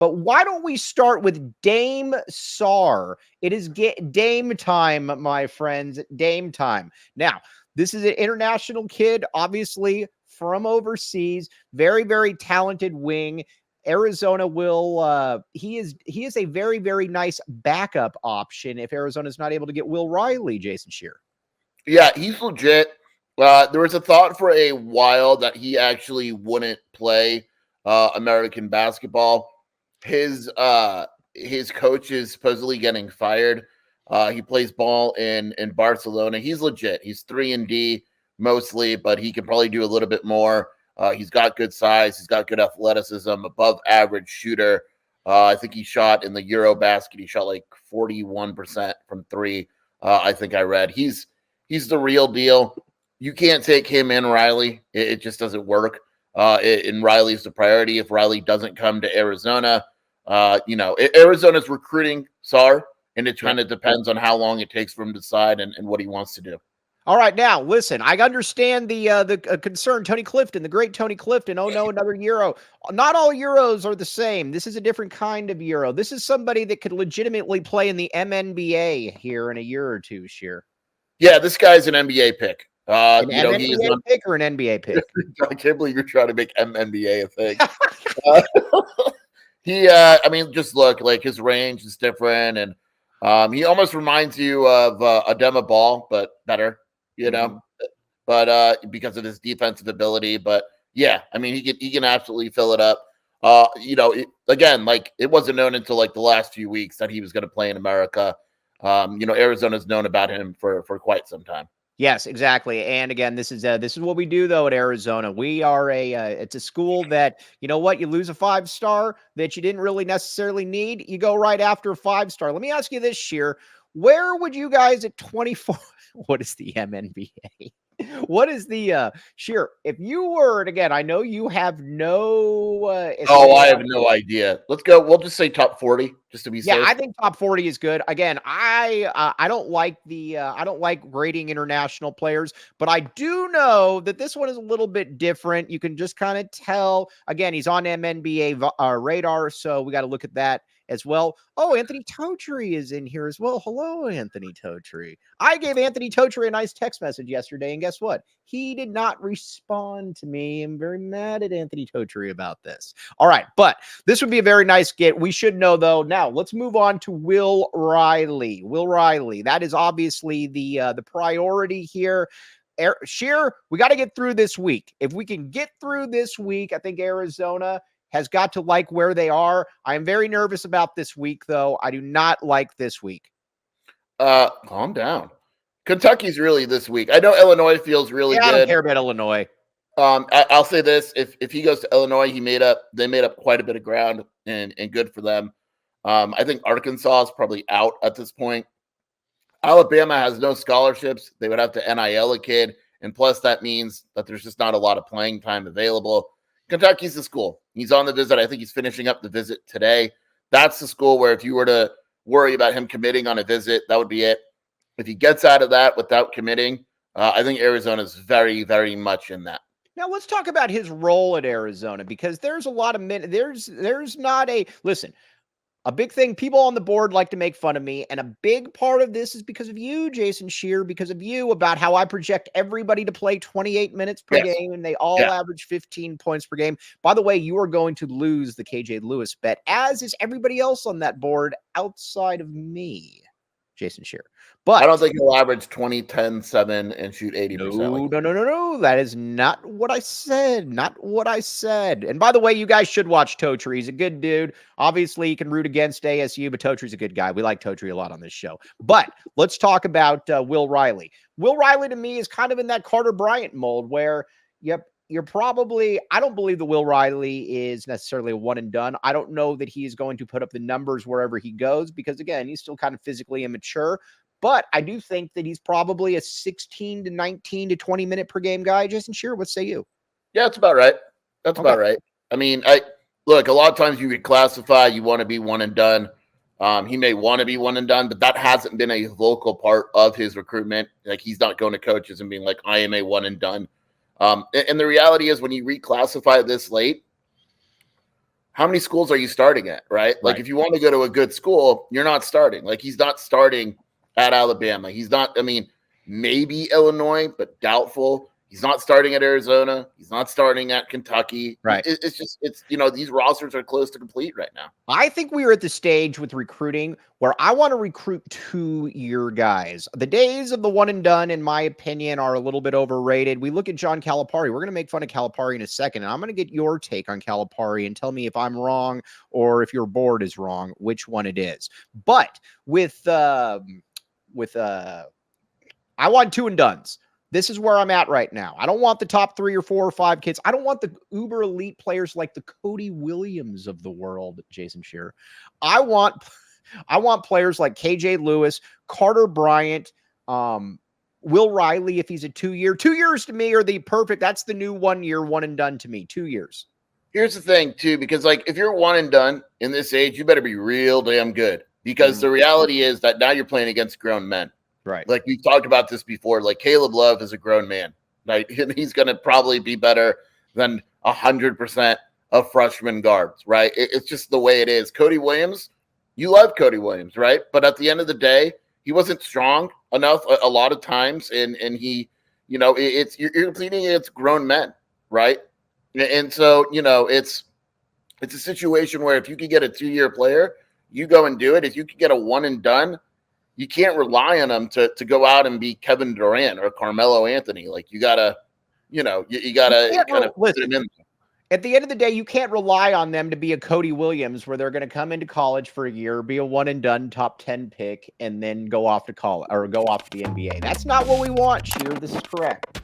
But why don't we start with Dame Sarr? It is Dame time, my friends. Dame time. Now, this is an international kid, obviously from overseas. Very, very talented wing. Arizona will he is a very, very nice backup option if Arizona's not able to get Will Riley, Jason Scheer. Yeah, he's legit. There was a thought for a while that he actually wouldn't play American basketball. His coach is supposedly getting fired. He plays ball in Barcelona. He's legit. He's 3-and-D mostly, but he can probably do a little bit more. He's got good size. He's got good athleticism, above average shooter. I think he shot in the Euro basket. He shot like 41% from three. I think I read. He's the real deal. You can't take him and Riley. It just doesn't work. And Riley's the priority. If Riley doesn't come to Arizona, Arizona's recruiting Sarr, and it kind of depends on how long it takes for him to decide and what he wants to do. All right, now listen. I understand the concern. Tony Clifton, the great Tony Clifton. Oh no, another Euro. Not all Euros are the same. This is a different kind of Euro. This is somebody that could legitimately play in the MNBA here in a year or two. Sheer. Yeah, this guy's an NBA pick. An NBA pick or an NBA pick? I can't believe you're trying to make MNBA a thing. Just look, like his range is different, and he almost reminds you of Adema Ball, but better, but because of his defensive ability. But yeah, I mean, he can absolutely fill it up. Again, like it wasn't known until like the last few weeks that he was going to play in America. Arizona's known about him for quite some time. Yes, exactly. And again, this is what we do though at Arizona. We are it's a school that, you know what, you lose a 5-star that you didn't really necessarily need, you go right after a 5-star. Let me ask you this, Sheer. Where would you guys at 24? What is the MNBA? What is the Sheer? If you were, and again, I know you have no. I have no idea. Let's go. We'll just say top 40, just to be safe. Yeah, I think top 40 is good. Again, I don't like I don't like grading international players, but I do know that this one is a little bit different. You can just kind of tell. Again, he's on MNBA radar, so we got to look at that as well. Oh, Anthony Totri is in here as well. Hello, Anthony Totri. I gave Anthony Totri a nice text message yesterday, and guess what? He did not respond to me. I'm very mad at Anthony Totri about this. All right, but this would be a very nice get. We should know, though. Now, let's move on to Will Riley. Will Riley, that is obviously the priority here. Sheer, we got to get through this week. If we can get through this week, I think Arizona has got to like where they are. I am very nervous about this week, though. I do not like this week. Calm down. Kentucky's really this week. I know Illinois feels really good. I don't care about Illinois. I'll say this: if he goes to Illinois, they made up quite a bit of ground, and good for them. I think Arkansas is probably out at this point. Alabama has no scholarships. They would have to NIL a kid, and plus that means that there's just not a lot of playing time available. Kentucky's the school. He's on the visit. I think he's finishing up the visit today. That's the school where if you were to worry about him committing on a visit, that would be it. If he gets out of that without committing, I think Arizona is very, very much in that. Now let's talk about his role at Arizona, because there's a lot of there's not a listen. A big thing, people on the board like to make fun of me, and a big part of this is because of you, Jason Scheer, because of you, about how I project everybody to play 28 minutes per game, and they all average 15 points per game. By the way, you are going to lose the KJ Lewis bet, as is everybody else on that board outside of me, Jason Scheer. But I don't think he'll average 20, 10, 7, and shoot 80%. No. That is not what I said. Not what I said. And by the way, you guys should watch Totri. He's a good dude. Obviously, you can root against ASU, but Totri's a good guy. We like Totri a lot on this show. But let's talk about Will Riley. Will Riley, to me, is kind of in that Carter Bryant mold where, you're probably, I don't believe the Will Riley is necessarily a one and done. I don't know that he is going to put up the numbers wherever he goes because, again, he's still kind of physically immature. But I do think that he's probably a 16 to 19 to 20 minute per game guy. Jason Scheer, what say you? Yeah, that's about right. That's about right. I mean, look, a lot of times you could classify, you want to be one and done. He may want to be one and done, but that hasn't been a vocal part of his recruitment. Like, he's not going to coaches and being like, I am a one and done. And the reality is when you reclassify this late, how many schools are you starting at, right? Like, if you want to go to a good school, you're not starting. Like, he's not starting at Alabama. He's not, I mean, maybe Illinois, but doubtful. He's not starting at Arizona. He's not starting at Kentucky. Right. It's just, it's, you know, these rosters are close to complete right now. I think we are at the stage with recruiting where I want to recruit 2-year guys. The days of the one and done, in my opinion, are a little bit overrated. We look at John Calipari. We're going to make fun of Calipari in a second, and I'm going to get your take on Calipari and tell me if I'm wrong or if your board is wrong, which one it is. But with I want 2 and dones. This is where I'm at right now. I don't want the top 3 or 4 or 5 kids. I don't want the uber elite players like the Cody Williams of the world, Jason Shearer. I want players like KJ Lewis, Carter Bryant, Will Riley if he's a 2-year. 2 years to me are the perfect. That's the new 1 year, one and done to me. 2 years. Here's the thing, too, because like if you're one and done in this age, you better be real damn good, because the reality is that now you're playing against grown men. Right. Like we've talked about this before, like Caleb Love is a grown man, right? He's going to probably be better than 100% of freshman guards, right? It's just the way it is. Cody Williams, you love Cody Williams, right? But at the end of the day, he wasn't strong enough a lot of times. And he, you know, you're competing against grown men, right? And so, you know, it's a situation where if you could get a 2-year player, you go and do it. If you could get a one and done, you can't rely on them to go out and be Kevin Durant or Carmelo Anthony. Like you gotta, you know, you gotta kind of put them in. At the end of the day, you can't rely on them to be a Cody Williams where they're going to come into college for a year, be a one and done top 10 pick, and then go off to college or go off to the NBA. That's not what we want, Sheer. This is correct.